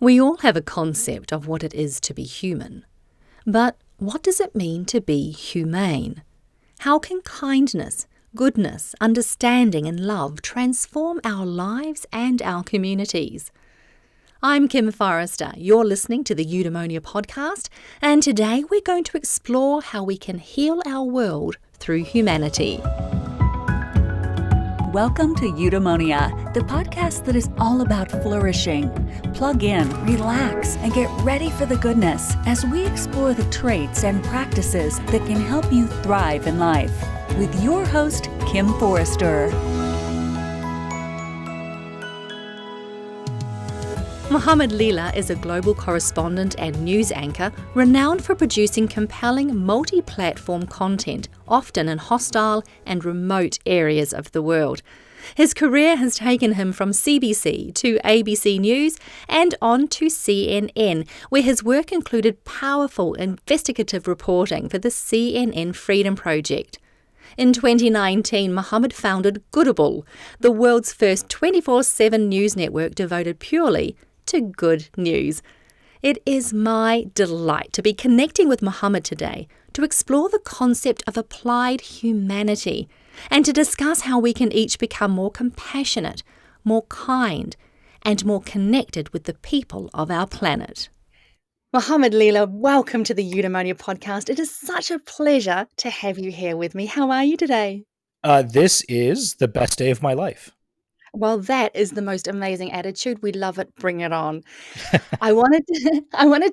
We all have a concept of what it is to be human. But what does it mean to be humane? How can kindness, goodness, understanding and love transform our lives and our communities? I'm Kim Forrester. You're listening to the Eudaemonia podcast, and today we're going to explore how we can heal our world through humanity. Welcome to Eudaemonia, the podcast that is all about flourishing. Plug in, relax, and get ready for the goodness as we explore the traits and practices that can help you thrive in life. With your host, Kim Forrester. Mohammed Lila is a global correspondent and news anchor renowned for producing compelling multi-platform content, often in hostile and remote areas of the world. His career has taken him from CBC to ABC News and on to CNN, where his work included powerful investigative reporting for the CNN Freedom Project. In 2019, Mohammed founded Goodable, the world's first 24/7 news network devoted purely to good news. It is my delight to be connecting with Mohammed today to explore the concept of applied humanity and to discuss how we can each become more compassionate, more kind, and more connected with the people of our planet. Mohammed Lila, welcome to the Eudaemonia podcast. It is such a pleasure to have you here with me. How are you today? This is the best day of my life. Well, that is the most amazing attitude. We love it. Bring it on. I wanted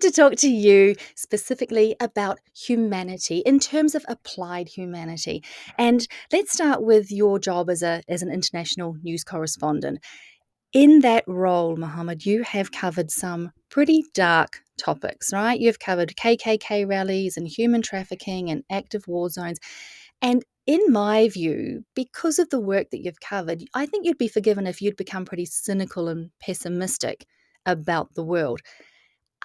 to talk to you specifically about humanity in terms of applied humanity. And let's start with your job as an international news correspondent. In that role, Mohammed, you have covered some pretty dark topics, right? You've covered KKK rallies and human trafficking and active war zones. And in my view, because of the work that you've covered, I think you'd be forgiven if you'd become pretty cynical and pessimistic about the world.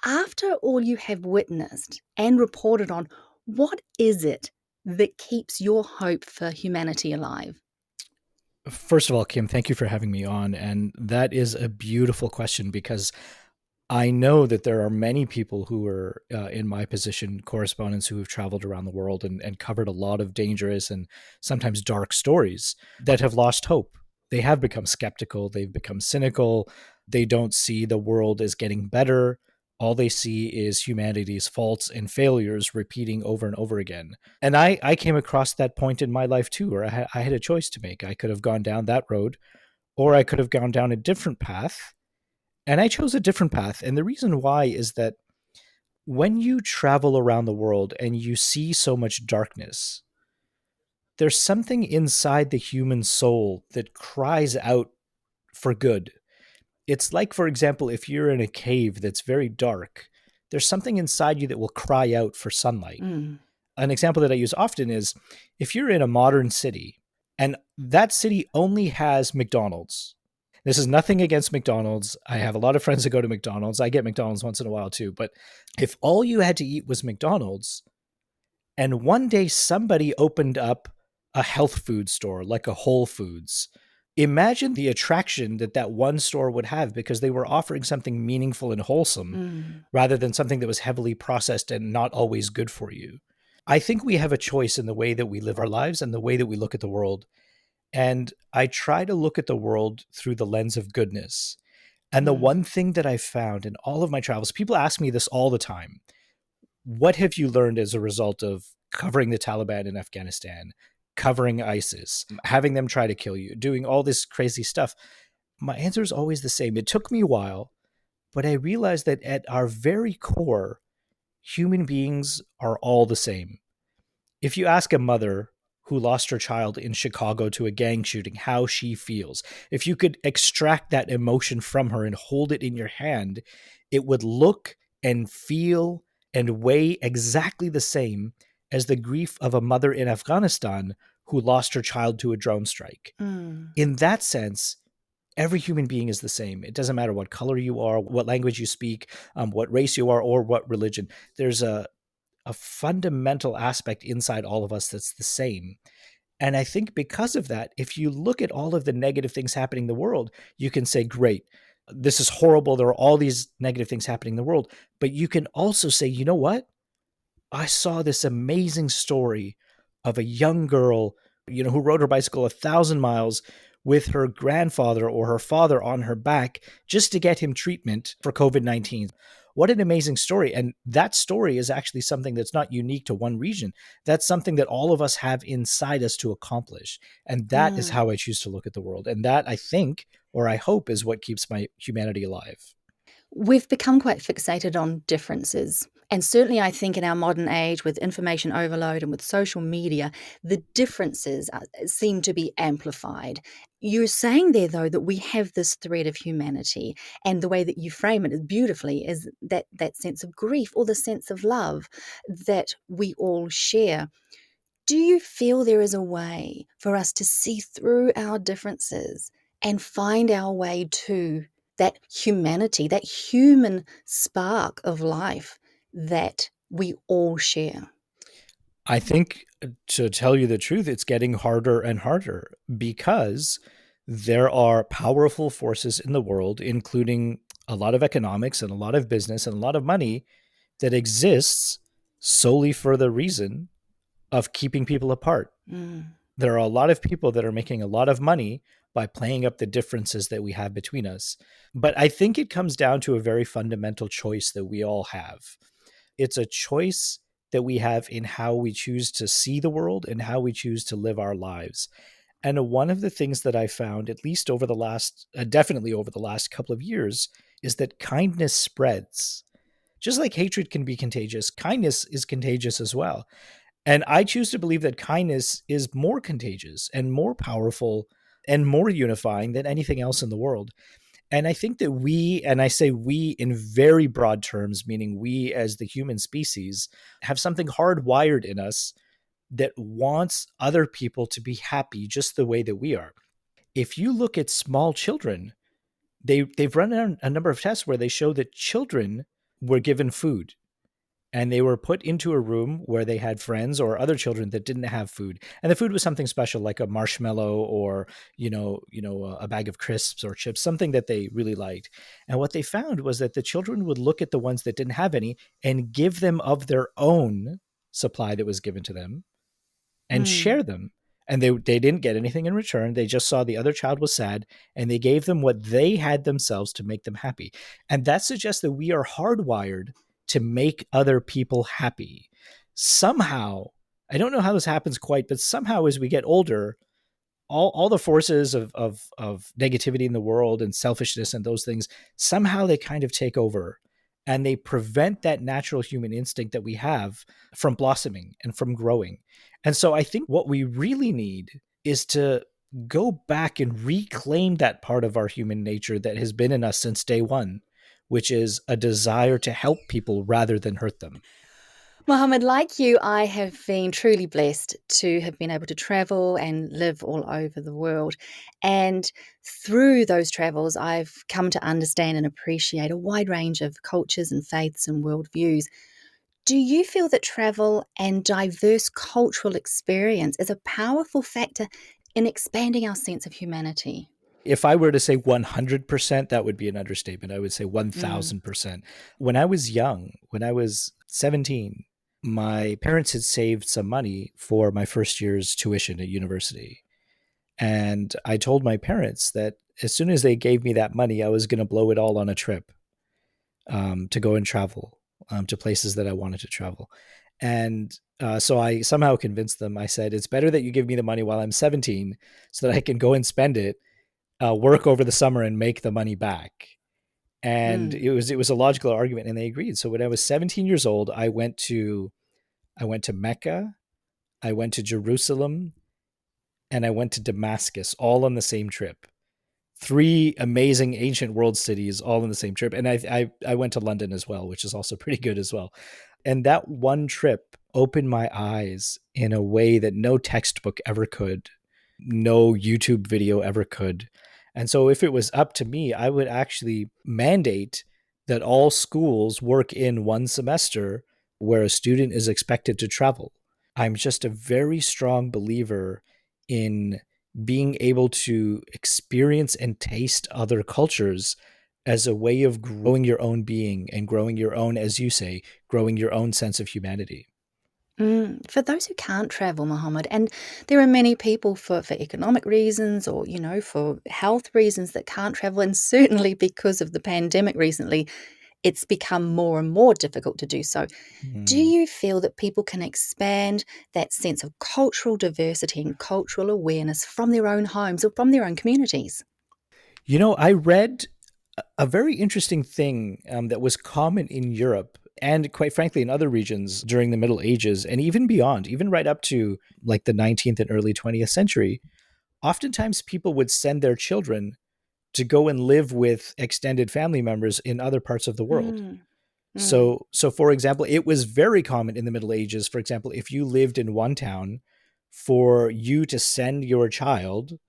After all you have witnessed and reported on, what is it that keeps your hope for humanity alive? First of all, Kim, thank you for having me on. And that is a beautiful question because I know that there are many people who are in my position, correspondents who have traveled around the world and covered a lot of dangerous and sometimes dark stories that have lost hope. They have become skeptical. They've become cynical. They don't see the world as getting better. All they see is humanity's faults and failures repeating over and over again. And I came across that point in my life too, where I had a choice to make. I could have gone down that road, or I could have gone down a different path. And I chose a different path. And the reason why is that when you travel around the world and you see so much darkness, there's something inside the human soul that cries out for good. It's like, for example, if you're in a cave that's very dark, there's something inside you that will cry out for sunlight. An example that I use often is if you're in a modern city and that city only has McDonald's. This is nothing against McDonald's. I have a lot of friends that go to McDonald's. I get McDonald's once in a while too. But if all you had to eat was McDonald's, and one day somebody opened up a health food store like a Whole Foods, imagine the attraction that one store would have because they were offering something meaningful and wholesome rather than something that was heavily processed and not always good for you. I think we have a choice in the way that we live our lives and the way that we look at the world. And I try to look at the world through the lens of goodness. And the one thing that I found in all of my travels, people ask me this all the time. What have you learned as a result of covering the Taliban in Afghanistan, covering ISIS, having them try to kill you, doing all this crazy stuff? My answer is always the same. It took me a while, but I realized that at our very core, human beings are all the same. If you ask a mother who lost her child in Chicago to a gang shooting how she feels, if you could extract that emotion from her and hold it in your hand, it would look and feel and weigh exactly the same as the grief of a mother in Afghanistan who lost her child to a drone strike. In that sense, every human being is the same. It doesn't matter what color you are, what language you speak, what race you are, or what religion. There's a fundamental aspect inside all of us that's the same. And I think because of that, if you look at all of the negative things happening in the world, you can say, great, this is horrible. There are all these negative things happening in the world. But you can also say, you know what? I saw this amazing story of a young girl, who rode her bicycle 1,000 miles with her grandfather or her father on her back just to get him treatment for COVID-19. What an amazing story. And that story is actually something that's not unique to one region. That's something that all of us have inside us to accomplish. And that is how I choose to look at the world. And that, I think, or I hope, is what keeps my humanity alive. We've become quite fixated on differences. And certainly, I think in our modern age, with information overload and with social media, the differences seem to be amplified. You're saying there, though, that we have this thread of humanity, and the way that you frame it beautifully is that sense of grief or the sense of love that we all share. Do you feel there is a way for us to see through our differences and find our way to that humanity, that human spark of life that we all share? I think, to tell you the truth, it's getting harder and harder because there are powerful forces in the world, including a lot of economics and a lot of business and a lot of money, that exists solely for the reason of keeping people apart. There are a lot of people that are making a lot of money by playing up the differences that we have between us. But I think it comes down to a very fundamental choice that we all have. It's a choice that we have in how we choose to see the world and how we choose to live our lives. And one of the things that I found, at least over the last, definitely over the last couple of years, is that kindness spreads. Just like hatred can be contagious, kindness is contagious as well. And I choose to believe that kindness is more contagious and more powerful and more unifying than anything else in the world. And I think that we, and I say we in very broad terms, meaning we as the human species, have something hardwired in us that wants other people to be happy just the way that we are. If you look at small children, they've run a number of tests where they show that children were given food and they were put into a room where they had friends or other children that didn't have food. And the food was something special, like a marshmallow or, a bag of crisps or chips, something that they really liked. And what they found was that the children would look at the ones that didn't have any and give them of their own supply that was given to them and share them. And they didn't get anything in return. They just saw the other child was sad and they gave them what they had themselves to make them happy. And that suggests that we are hardwired to make other people happy. Somehow, I don't know how this happens quite, but somehow as we get older, all the forces of negativity in the world and selfishness and those things, somehow they kind of take over and they prevent that natural human instinct that we have from blossoming and from growing. And so I think what we really need is to go back and reclaim that part of our human nature that has been in us since day one, which is a desire to help people rather than hurt them. Mohammed, like you, I have been truly blessed to have been able to travel and live all over the world. And through those travels, I've come to understand and appreciate a wide range of cultures and faiths and worldviews. Do you feel that travel and diverse cultural experience is a powerful factor in expanding our sense of humanity? If I were to say 100%, that would be an understatement. I would say 1,000%. When I was young, when I was 17, my parents had saved some money for my first year's tuition at university. And I told my parents that as soon as they gave me that money, I was going to blow it all on a trip to go and travel to places that I wanted to travel. And so I somehow convinced them. I said, it's better that you give me the money while I'm 17 so that I can go and spend it, work over the summer and make the money back. And it was a logical argument and they agreed. So when I was 17 years old, I went to Mecca, I went to Jerusalem, and I went to Damascus, all on the same trip. 3 amazing ancient world cities all in the same trip. And I went to London as well, which is also pretty good as well. And that one trip opened my eyes in a way that no textbook ever could, no YouTube video ever could. And so if it was up to me, I would actually mandate that all schools work in one semester where a student is expected to travel. I'm just a very strong believer in being able to experience and taste other cultures as a way of growing your own being and growing your own, as you say, growing your own sense of humanity. For those who can't travel, Mohammed, and there are many people for economic reasons or, for health reasons that can't travel, and certainly because of the pandemic recently, it's become more and more difficult to do so. Do Mm. you feel that people can expand that sense of cultural diversity and cultural awareness from their own homes or from their own communities? I read a very interesting thing that was common in Europe and, quite frankly, in other regions during the Middle Ages and even beyond, even right up to like the 19th and early 20th century. Oftentimes, people would send their children to go and live with extended family members in other parts of the world. Mm, mm, So for example, it was very common in the Middle Ages, for example, if you lived in one town, for you to send your child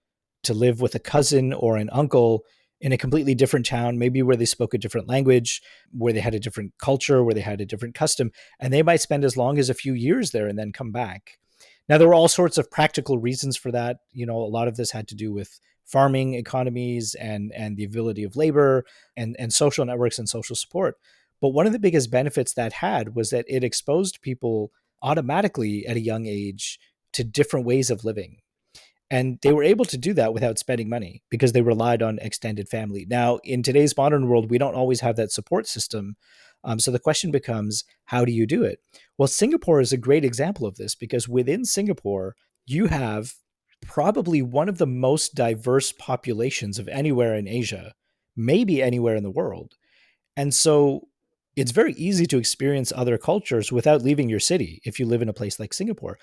to live with a cousin or an uncle in a completely different town, maybe where they spoke a different language, where they had a different culture, where they had a different custom, and they might spend as long as a few years there and then come back. Now, there were all sorts of practical reasons for that. A lot of this had to do with farming economies and the ability of labor and social networks and social support. But one of the biggest benefits that had was that it exposed people automatically at a young age to different ways of living. And they were able to do that without spending money because they relied on extended family. Now, in today's modern world, we don't always have that support system. So the question becomes, how do you do it? Well, Singapore is a great example of this because within Singapore, you have probably one of the most diverse populations of anywhere in Asia, maybe anywhere in the world. And so it's very easy to experience other cultures without leaving your city if you live in a place like Singapore.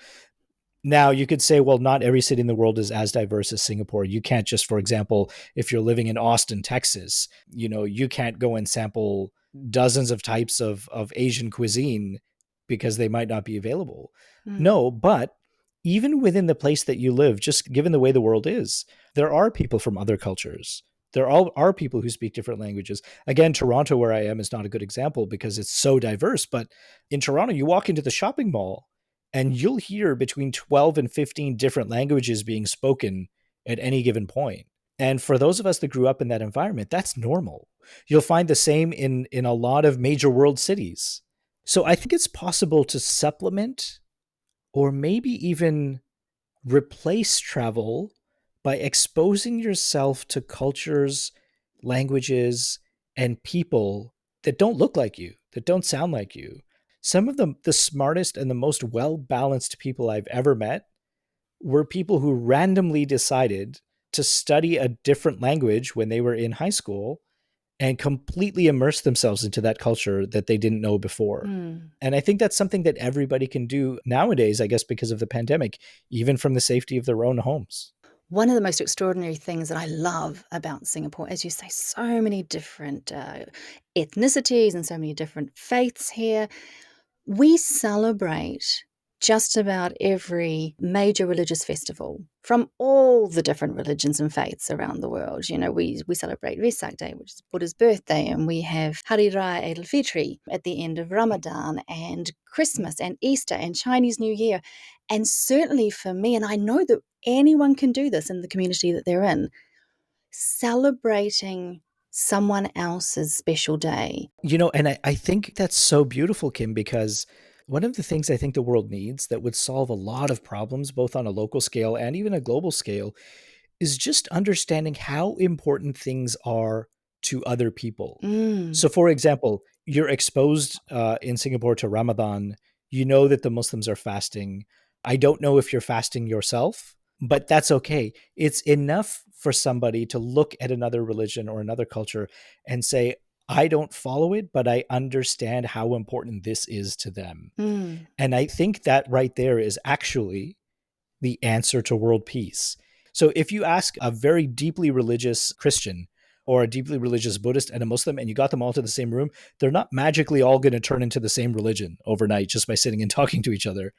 Now, you could say, well, not every city in the world is as diverse as Singapore. You can't just, for example, if you're living in Austin, Texas, you can't go and sample dozens of types of Asian cuisine because they might not be available. mm, No, but even within the place that you live, just given the way the world is, there are people from other cultures. There are people who speak different languages. Again, Toronto, where I am, is not a good example because it's so diverse. But in Toronto, you walk into the shopping mall and you'll hear between 12 and 15 different languages being spoken at any given point. And for those of us that grew up in that environment, that's normal. You'll find the same in a lot of major world cities. So I think it's possible to supplement or maybe even replace travel by exposing yourself to cultures, languages, and people that don't look like you, that don't sound like you. Some of the smartest and the most well balanced people I've ever met were people who randomly decided to study a different language when they were in high school and completely immerse themselves into that culture that they didn't know before. mm. And I think that's something that everybody can do nowadays, I guess, because of the pandemic, even from the safety of their own homes. One of the most extraordinary things that I love about Singapore, as you say, so many different ethnicities and so many different faiths here. We celebrate just about every major religious festival from all the different religions and faiths around the world. We celebrate Vesak Day, which is Buddha's birthday, and we have Hari Raya Eid al-Fitr at the end of Ramadan, and Christmas and Easter and Chinese New Year. And certainly for me, and I know that anyone can do this in the community that they're in, celebrating someone else's special day. And I think that's so beautiful, Kim, because one of the things I think the world needs that would solve a lot of problems, both on a local scale and even a global scale, is just understanding how important things are to other people. Mm, So, for example, you're exposed in Singapore to Ramadan. You know that the Muslims are fasting. I don't know if you're fasting yourself, but that's okay. It's enough for somebody to look at another religion or another culture and say, I don't follow it, but I understand how important this is to them. mm, And I think that right there is actually the answer to world peace. So if you ask a very deeply religious Christian or a deeply religious Buddhist and a Muslim and you got them all to the same room, they're not magically all going to turn into the same religion overnight just by sitting and talking to each other.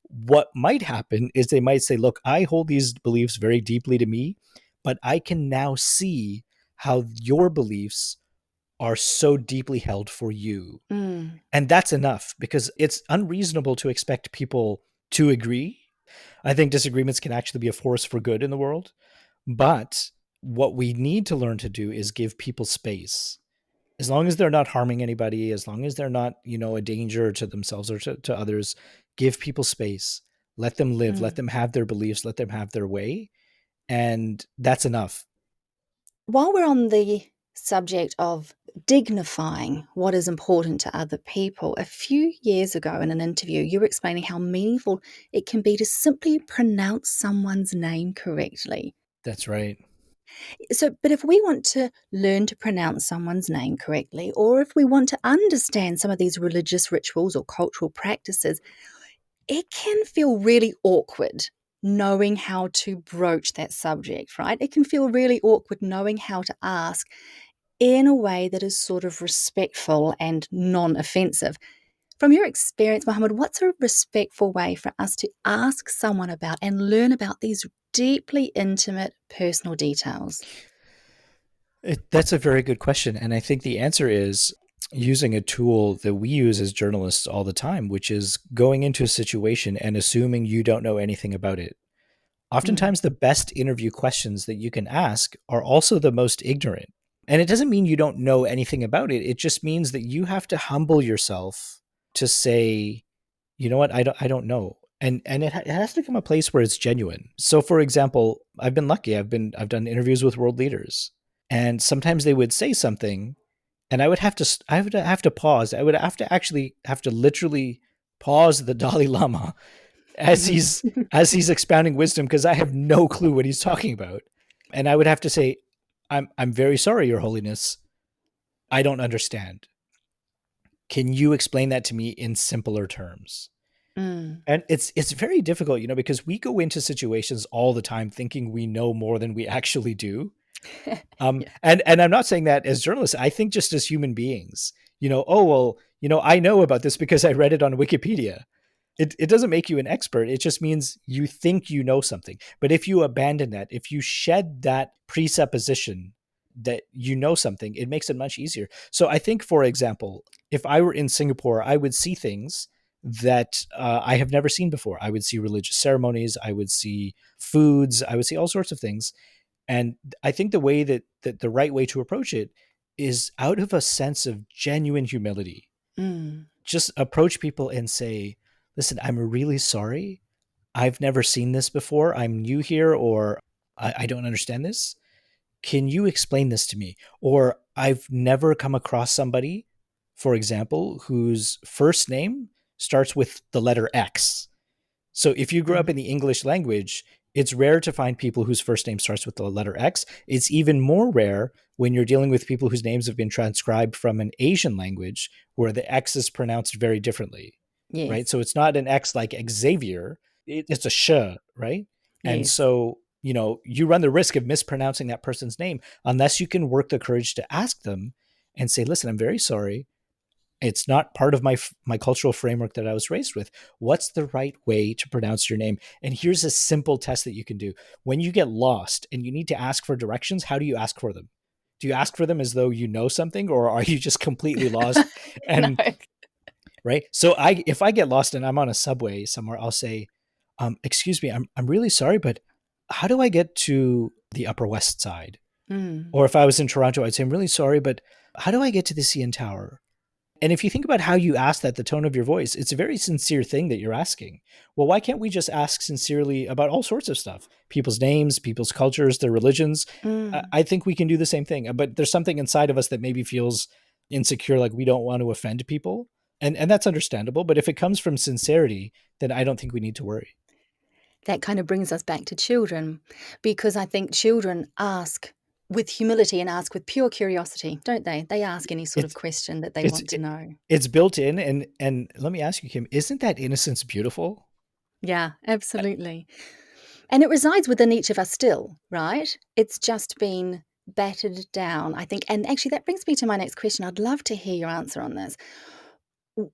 What might happen is they might say, look, I hold these beliefs very deeply to me, but I can now see how your beliefs are so deeply held for you. mm. And that's enough because it's unreasonable to expect people to agree. I think disagreements can actually be a force for good in the world. But what we need to learn to do is give people space. As long as they're not harming anybody, as long as they're not, a danger to themselves or to others, give people space. Let them live, let Mm. them have their beliefs, let them have their way. And that's enough. While we're on the subject of dignifying what is important to other people, a few years ago in an interview, you were explaining how meaningful it can be to simply pronounce someone's name correctly. That's right. But if we want to learn to pronounce someone's name correctly, or if we want to understand some of these religious rituals or cultural practices, it can feel really awkward knowing how to broach that subject, right? It can feel really awkward knowing how to ask in a way that is sort of respectful and non-offensive. From your experience, Mohammed, what's a respectful way for us to ask someone about and learn about these deeply intimate personal details? That's a very good question. And I think the answer is using a tool that we use as journalists all the time, which is going into a situation and assuming you don't know anything about it. Mm. Oftentimes, the best interview questions that you can ask are also the most ignorant. And it doesn't mean you don't know anything about it. It just means that you have to humble yourself to say, you know what, I don't know. And it has to come a place where it's genuine. So for example, I've been lucky. I've done interviews with world leaders, and sometimes they would say something, and I would have to pause. I would have to literally pause the Dalai Lama as he's expounding wisdom, because I have no clue what he's talking about. And I would have to say, I'm very sorry, Your Holiness. I don't understand. Can you explain that to me in simpler terms? Mm. And it's very difficult, because we go into situations all the time thinking we know more than we actually do. Yeah. And I'm not saying that as journalists. I think just as human beings, oh well, I know about this because I read it on Wikipedia. It doesn't make you an expert. It just means you think you know something. But if you abandon that, if you shed that presupposition that you know something, it makes it much easier. So I think, for example, if I were in Singapore, I would see things that I have never seen before. I would see religious ceremonies. I would see foods. I would see all sorts of things. And I think that the right way to approach it is out of a sense of genuine humility. Mm. Just approach people and say, listen, I'm really sorry. I've never seen this before. I'm new here, or I don't understand this. Can you explain this to me? Or I've never come across somebody, for example, whose first name starts with the letter X. So if you grew up Mm. in the English language, it's rare to find people whose first name starts with the letter X. It's even more rare when you're dealing with people whose names have been transcribed from an Asian language where the X is pronounced very differently, right? Yes. So it's not an X like Xavier, it's a sh, right? And Yes. so, you run the risk of mispronouncing that person's name unless you can work the courage to ask them and say, listen, I'm very sorry. It's not part of my cultural framework that I was raised with. What's the right way to pronounce your name? And here's a simple test that you can do. When you get lost and you need to ask for directions, how do you ask for them? Do you ask for them as though you know something, or are you just completely lost? No. And right. So if I get lost and I'm on a subway somewhere, I'll say, excuse me, I'm really sorry, but how do I get to the Upper West Side? Mm. Or if I was in Toronto, I'd say, I'm really sorry, but how do I get to the CN Tower? And if you think about how you ask that, the tone of your voice, it's a very sincere thing that you're asking. Well, why can't we just ask sincerely about all sorts of stuff? People's names, people's cultures, their religions. Mm. I think we can do the same thing. But there's something inside of us that maybe feels insecure, like we don't want to offend people. And that's understandable. But if it comes from sincerity, then I don't think we need to worry. That kind of brings us back to children, because I think children ask with humility and ask with pure curiosity, don't they? They ask any sort of It's question that they it's want to know. it's built in. And let me ask you, Kim, isn't that innocence beautiful? Yeah, absolutely. And it resides within each of us still, right? It's just been battered down, I think. And actually, that brings me to my next question. I'd love to hear your answer on this.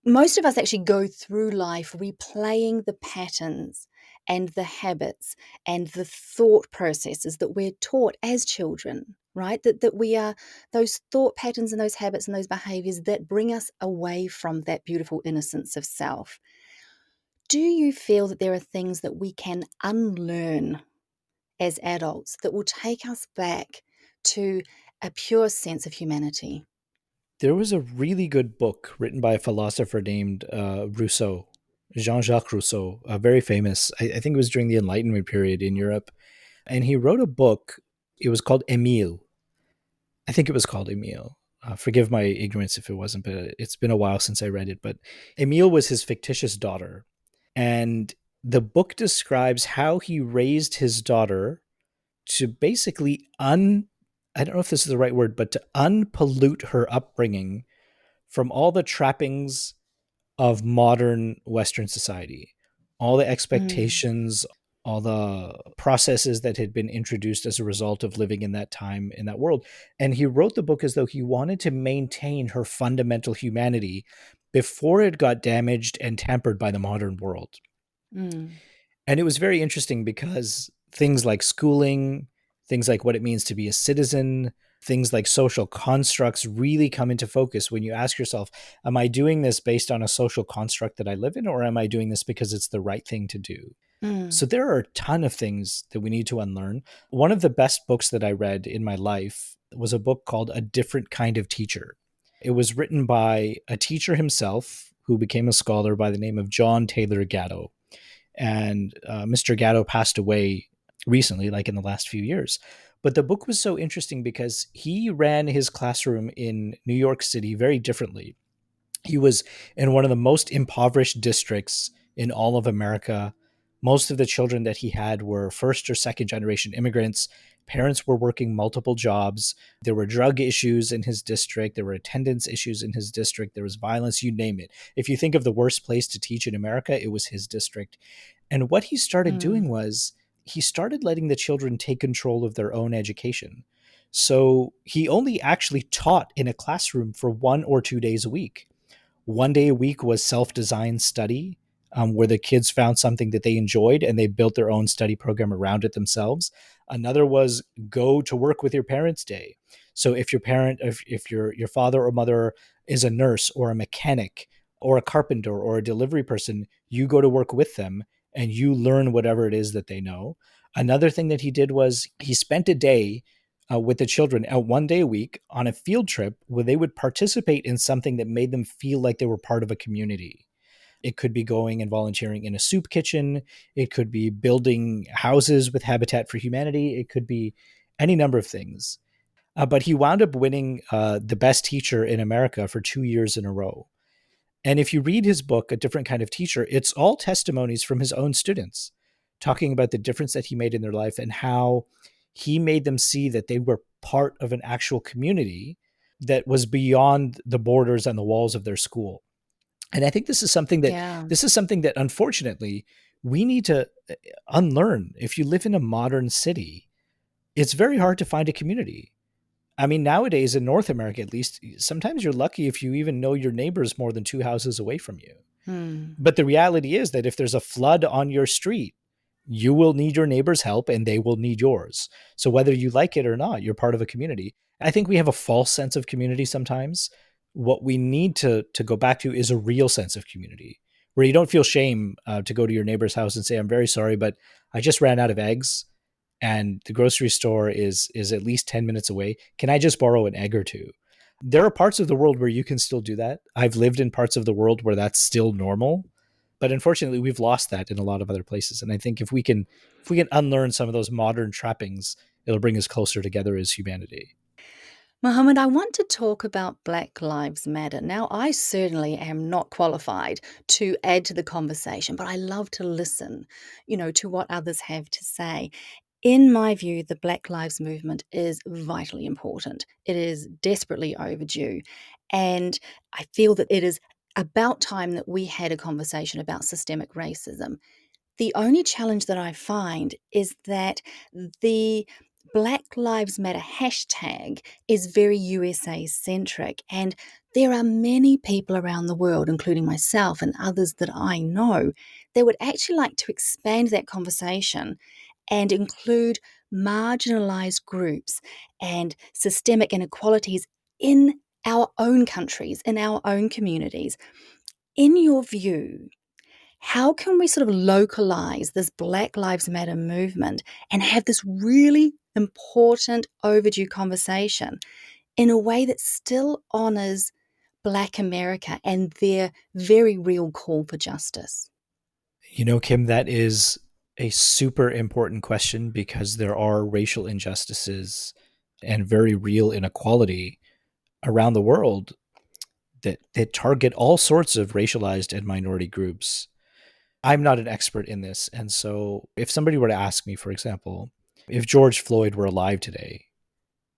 Most of us actually go through life replaying the patterns and the habits and the thought processes that we're taught as children, right? That we are those thought patterns and those habits and those behaviors that bring us away from that beautiful innocence of self. Do you feel that there are things that we can unlearn as adults that will take us back to a pure sense of humanity? There was a really good book written by a philosopher named Rousseau, Jean-Jacques Rousseau, very famous. I think it was during the Enlightenment period in Europe. And he wrote a book. It was called Émile. I think it was called Émile. Forgive my ignorance if it wasn't, but it's been a while since I read it. But Émile was his fictitious daughter. And the book describes how he raised his daughter to basically I don't know if this is the right word, but to unpollute her upbringing from all the trappings of modern Western society, all the Mm, expectations, all the processes that had been introduced as a result of living in that time, in that world. And he wrote the book as though he wanted to maintain her fundamental humanity before it got damaged and tampered by the modern world. mm, And it was very interesting because things like schooling, things like what it means to be a citizen, things like social constructs really come into focus when you ask yourself, am I doing this based on a social construct that I live in, or am I doing this because it's the right thing to do? mm, So there are a ton of things that we need to unlearn. One of the best books that I read in my life was a book called A Different Kind of Teacher. It was written by a teacher himself who became a scholar by the name of John Taylor Gatto. And Mr. Gatto passed away recently, like in the last few years. But the book was so interesting because he ran his classroom in New York City very differently. He was in one of the most impoverished districts in all of America. Most of the children that he had were first or second generation immigrants. Parents were working multiple jobs. There were drug issues in his district. There were attendance issues in his district. There was violence, you name it. If you think of the worst place to teach in America, it was his district. And what he started doing mm. was he started letting the children take control of their own education. So he only actually taught in a classroom for 1 or 2 days a week. One day a week was self-designed study, where the kids found something that they enjoyed and they built their own study program around it themselves. Another was go to work with your parents day. So if your father or mother is a nurse or a mechanic or a carpenter or a delivery person, you go to work with them and you learn whatever it is that they know. Another thing that he did was he spent a day with the children out 1 day a week on a field trip where they would participate in something that made them feel like they were part of a community. It could be going and volunteering in a soup kitchen. It could be building houses with Habitat for Humanity. It could be any number of things. But he wound up winning the best teacher in America for 2 years in a row. And if you read his book, A Different Kind of Teacher, it's all testimonies from his own students talking about the difference that he made in their life and how he made them see that they were part of an actual community that was beyond the borders and the walls of their school. And I think Yeah. this is something that unfortunately we need to unlearn. If you live in a modern city, it's very hard to find a community. I mean, nowadays in North America, at least, sometimes you're lucky if you even know your neighbors more than two houses away from you. Mm. But the reality is that if there's a flood on your street, you will need your neighbor's help and they will need yours. So whether you like it or not, you're part of a community. I think we have a false sense of community sometimes. What we need to go back to is a real sense of community where you don't feel shame to go to your neighbor's house and say, I'm very sorry, but I just ran out of eggs and the grocery store is at least 10 minutes away. Can I just borrow an egg or two? There are parts of the world where you can still do that. I've lived in parts of the world where that's still normal, but unfortunately we've lost that in a lot of other places. And I think if we can unlearn some of those modern trappings, it'll bring us closer together as humanity. Mohammed, I want to talk about Black Lives Matter. Now, I certainly am not qualified to add to the conversation, but I love to listen, to what others have to say. In my view, the Black Lives Movement is vitally important. It is desperately overdue. And I feel that it is about time that we had a conversation about systemic racism. The only challenge that I find is that the Black Lives Matter hashtag is very USA centric. And there are many people around the world, including myself and others that I know, that would actually like to expand that conversation and include marginalized groups and systemic inequalities in our own countries, in our own communities. In your view, how can we sort of localize this Black Lives Matter movement and have this really important, overdue conversation in a way that still honors Black America and their very real call for justice? Kim, that is a super important question because there are racial injustices and very real inequality around the world that target all sorts of racialized and minority groups. I'm not an expert in this. And so if somebody were to ask me, for example, if George Floyd were alive today,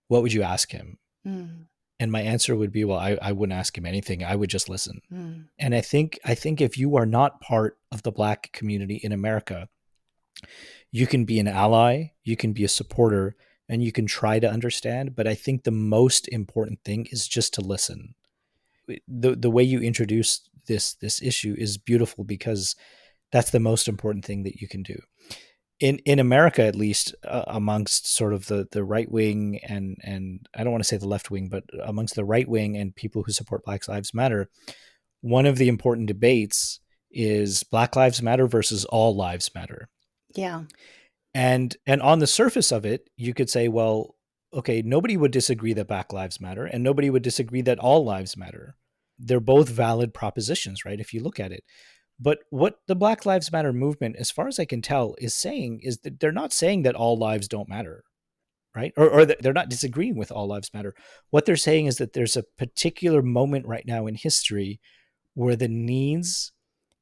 what would you ask him? Mm. And my answer would be, well, I wouldn't ask him anything. I would just listen. Mm. And I think if you are not part of the Black community in America, you can be an ally, you can be a supporter, and you can try to understand. But I think the most important thing is just to listen. The way you introduce this issue is beautiful because that's the most important thing that you can do. In America, at least, amongst sort of the right wing and I don't want to say the left wing, but amongst the right wing and people who support Black Lives Matter, one of the important debates is Black Lives Matter versus All Lives Matter. Yeah. And on the surface of it, you could say, well, okay, nobody would disagree that Black Lives Matter and nobody would disagree that all lives matter. They're both valid propositions, right? If you look at it. But what the Black Lives Matter movement, as far as I can tell, is saying is that they're not saying that all lives don't matter, right? Or that they're not disagreeing with all lives matter. What they're saying is that there's a particular moment right now in history where the needs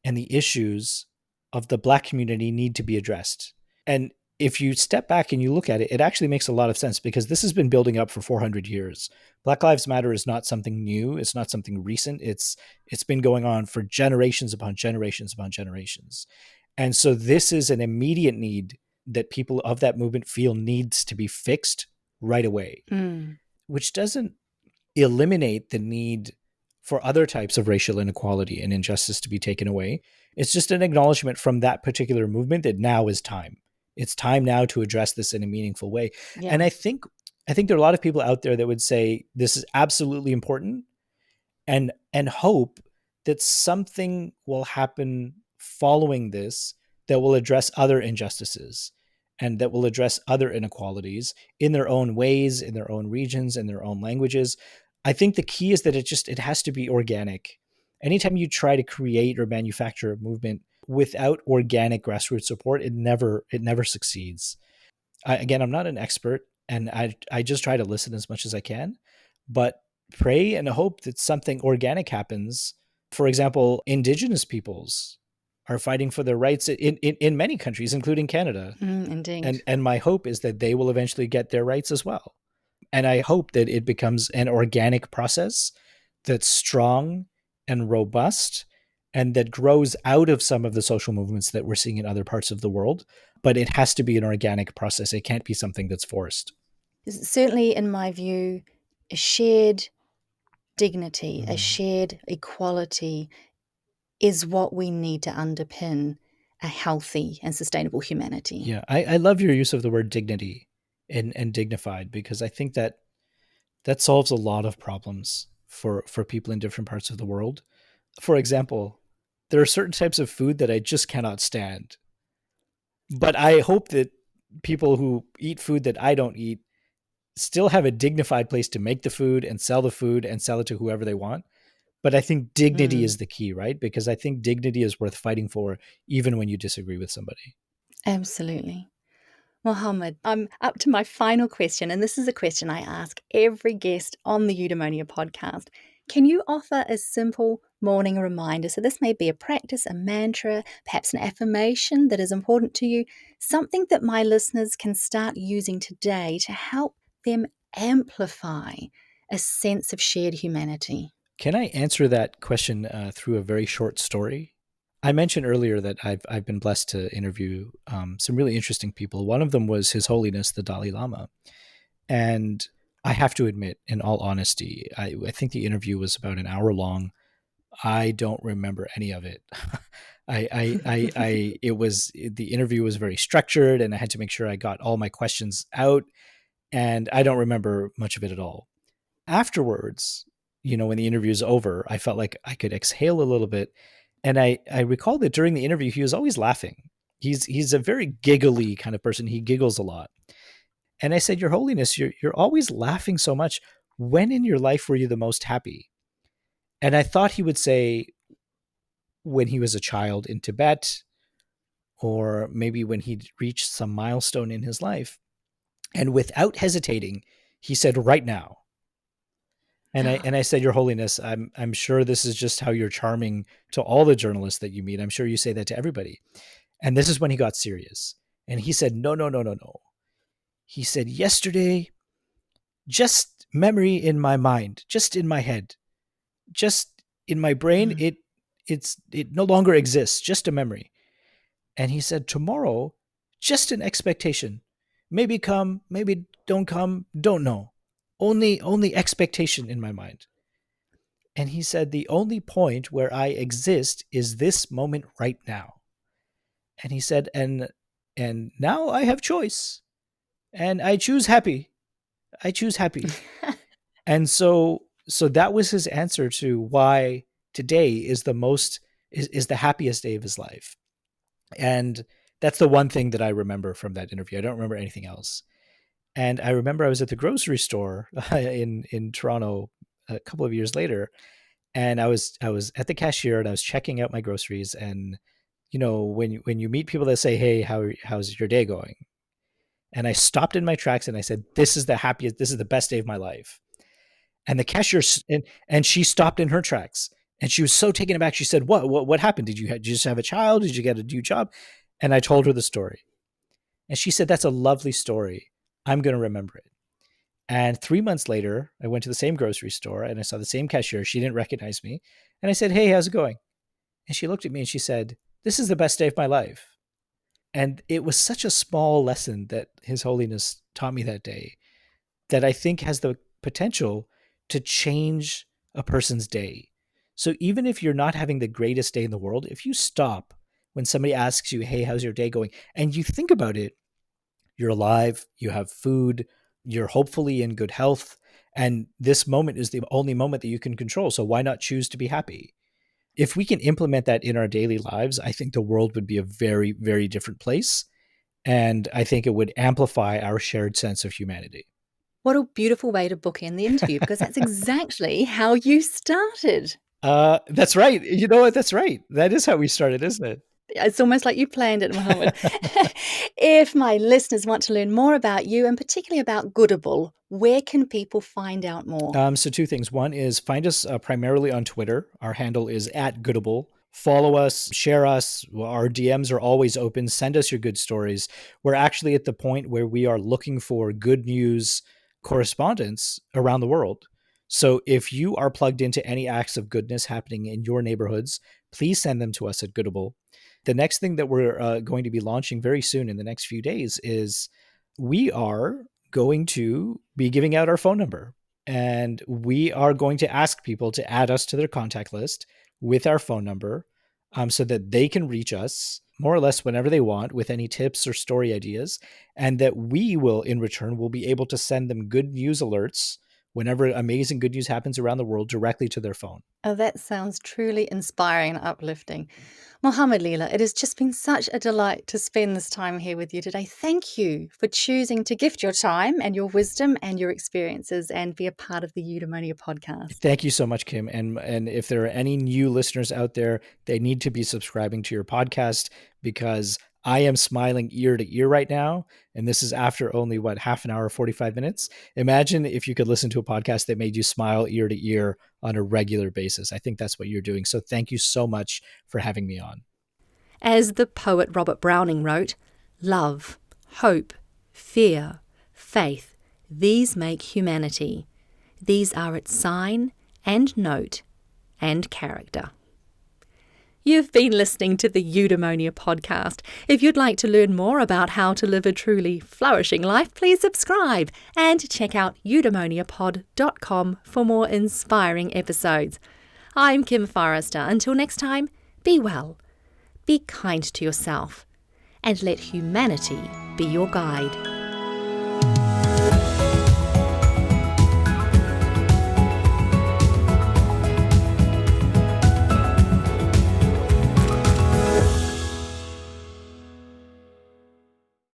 and the issues of the Black community need to be addressed. And if you step back and you look at it, it actually makes a lot of sense because this has been building up for 400 years. Black Lives Matter is not something new. It's not something recent. It's been going on for generations upon generations upon generations. And so this is an immediate need that people of that movement feel needs to be fixed right away, which doesn't eliminate the need for other types of racial inequality and injustice to be taken away. It's just an acknowledgement from that particular movement that now is time. It's time now to address this in a meaningful way. Yeah. And I think there are a lot of people out there that would say this is absolutely important and hope that something will happen following this that will address other injustices and that will address other inequalities in their own ways, in their own regions, in their own languages. I think the key is that it has to be organic. Anytime you try to create or manufacture a movement without organic grassroots support, it never succeeds. Again, I'm not an expert, and I just try to listen as much as I can, but pray and hope that something organic happens. For example, Indigenous peoples are fighting for their rights in many countries, including Canada. Indeed. And my hope is that they will eventually get their rights as well. And I hope that it becomes an organic process that's strong and robust and that grows out of some of the social movements that we're seeing in other parts of the world. But it has to be an organic process. It can't be something that's forced. Certainly, in my view, a shared dignity, a shared equality is what we need to underpin a healthy and sustainable humanity. Yeah, I love your use of the word dignity and dignified, because I think that solves a lot of problems for people in different parts of the world. For example, there are certain types of food that I just cannot stand. But I hope that people who eat food that I don't eat still have a dignified place to make the food and sell it to whoever they want. But I think dignity is the key, right? Because I think dignity is worth fighting for, even when you disagree with somebody. Absolutely. Mohammed, I'm up to my final question, and this is a question I ask every guest on the Eudaemonia podcast. Can you offer a simple morning reminder? So this may be a practice, a mantra, perhaps an affirmation that is important to you, something that my listeners can start using today to help them amplify a sense of shared humanity. Can I answer that question through a very short story? I mentioned earlier that I've been blessed to interview some really interesting people. One of them was His Holiness the Dalai Lama. And I have to admit, in all honesty, I think the interview was about an hour long. I don't remember any of it. The interview was very structured, and I had to make sure I got all my questions out, and I don't remember much of it at all. Afterwards, when the interview is over, I felt like I could exhale a little bit, And I recall that during the interview, he was always laughing. He's a very giggly kind of person. He giggles a lot. And I said, Your Holiness, you're always laughing so much. When in your life were you the most happy? And I thought he would say when he was a child in Tibet, or maybe when he'd reached some milestone in his life. And without hesitating, he said, right now. And I said, Your Holiness, I'm sure this is just how you're charming to all the journalists that you meet. I'm sure you say that to everybody. And this is when he got serious. And he said, no. He said, yesterday, just memory in my mind, just in my head, just in my brain, it no longer exists, just a memory. And he said, tomorrow, just an expectation. Maybe come, maybe don't come, don't know. Only expectation in my mind. And he said, the only point where I exist is this moment right now. And he said, and now I have choice. And I choose happy. I choose happy. And so that was his answer to why today is the happiest day of his life. And that's the one thing that I remember from that interview. I don't remember anything else. And I remember I was at the grocery store in Toronto a couple of years later, and I was at the cashier and I was checking out my groceries. And you know, when you meet people that say, "Hey, how's your day going?" And I stopped in my tracks and I said, this is the best day of my life. And the cashier, and she stopped in her tracks and she was so taken aback. She said, what happened? Did you just have a child? Did you get a new job? And I told her the story. And she said, that's a lovely story. I'm going to remember it. And 3 months later, I went to the same grocery store and I saw the same cashier. She didn't recognize me. And I said, hey, how's it going? And she looked at me and she said, this is the best day of my life. And it was such a small lesson that His Holiness taught me that day that I think has the potential to change a person's day. So even if you're not having the greatest day in the world, if you stop when somebody asks you, hey, how's your day going? And you think about it, you're alive, you have food, you're hopefully in good health. And this moment is the only moment that you can control. So why not choose to be happy? If we can implement that in our daily lives, I think the world would be a very, very different place. And I think it would amplify our shared sense of humanity. What a beautiful way to bookend the interview, because that's exactly how you started. That's right. You know what? That's right. That is how we started, isn't it? It's almost like you planned it, Mohammed. If my listeners want to learn more about you and particularly about Goodable, where can people find out more? So two things. One is find us primarily on Twitter. Our handle is @Goodable. Follow us, share us. Our DMs are always open. Send us your good stories. We're actually at the point where we are looking for good news correspondents around the world. So if you are plugged into any acts of goodness happening in your neighborhoods, please send them to us at Goodable. The next thing that we're going to be launching very soon in the next few days is we are going to be giving out our phone number. And we are going to ask people to add us to their contact list with our phone number so that they can reach us more or less whenever they want with any tips or story ideas. And that we will, in return, will be able to send them good news alerts whenever amazing good news happens around the world directly to their phone. Oh, that sounds truly inspiring and uplifting. Mohammed, Lila, it has just been such a delight to spend this time here with you today. Thank you for choosing to gift your time and your wisdom and your experiences and be a part of the Eudaemonia podcast. Thank you so much, Kim. And if there are any new listeners out there, they need to be subscribing to your podcast because I am smiling ear to ear right now. And this is after only, half an hour, 45 minutes. Imagine if you could listen to a podcast that made you smile ear to ear on a regular basis. I think that's what you're doing. So thank you so much for having me on. As the poet Robert Browning wrote, love, hope, fear, faith, these make humanity. These are its sign and note and character. You've been listening to the Eudaemonia podcast. If you'd like to learn more about how to live a truly flourishing life, please subscribe and check out eudaemoniapod.com for more inspiring episodes. I'm Kim Forrester. Until next time, be well, be kind to yourself, and let humanity be your guide.